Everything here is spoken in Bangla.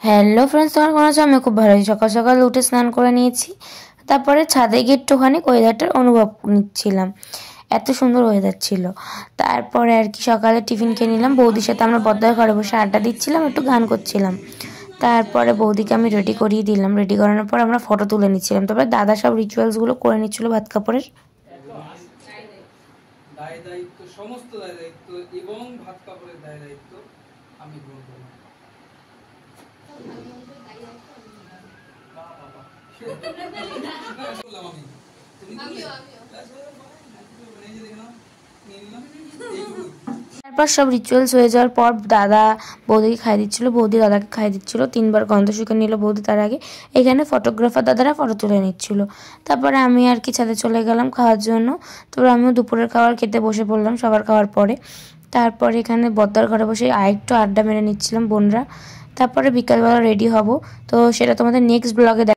হ্যালো ফ্রেন্ডস, তোমার কেমন আছো? আমি খুব ভালো আছি। সকাল সকাল উঠে স্নান করে নিয়েছি, তারপরে ছাদে গিয়ে একটুখানি ওয়েদারটার অনুভব নিচ্ছিলাম। এত সুন্দর ওয়েদার ছিল। তারপরে আর কি সকালে টিফিন খেয়ে নিলাম। বৌদির সাথে আমরা বদ্দার ঘরে বসে আড্ডা দিচ্ছিলাম, একটু গান করছিলাম। তারপরে বৌদিকে আমি রেডি করিয়ে দিলাম। রেডি করানোর পর আমরা ফটো তুলে নিচ্ছিলাম। তারপরে দাদা সব রিচুয়ালসগুলো করে নিচ্ছিল ভাত কাপড়ের। দায় দায়িত্ব, সমস্ত দায় দায়িত্ব এবং ভাত কাপড়ের দায় দায়িত্ব আমি গ্রহণ করলাম। তারপর সব রিচুয়ালস হয়ে যাওয়ার পর দাদা বৌদিকে খাই দিচ্ছিল, বৌদি দাদাকে খাই দিচ্ছিল। 3বার গন্ধ শুকে নিল বৌদি। তার আগে এখানে ফটোগ্রাফার দাদারা ফটো তুলে নিচ্ছিল। তারপরে আমি আর কি ছাদে চলে গেলাম খাওয়ার জন্য। তারপর আমিও দুপুরের খাবার খেতে বসে পড়লাম সবার খাওয়ার পরে। তারপরে এখানে বদ্দার ঘরে বসে আরেকটু আড্ডা মেরে নিচ্ছিলাম বোনরা। তারপরে বিকালবেলা রেডি হব, তো সেটা তোমাদের নেক্সট ব্লগে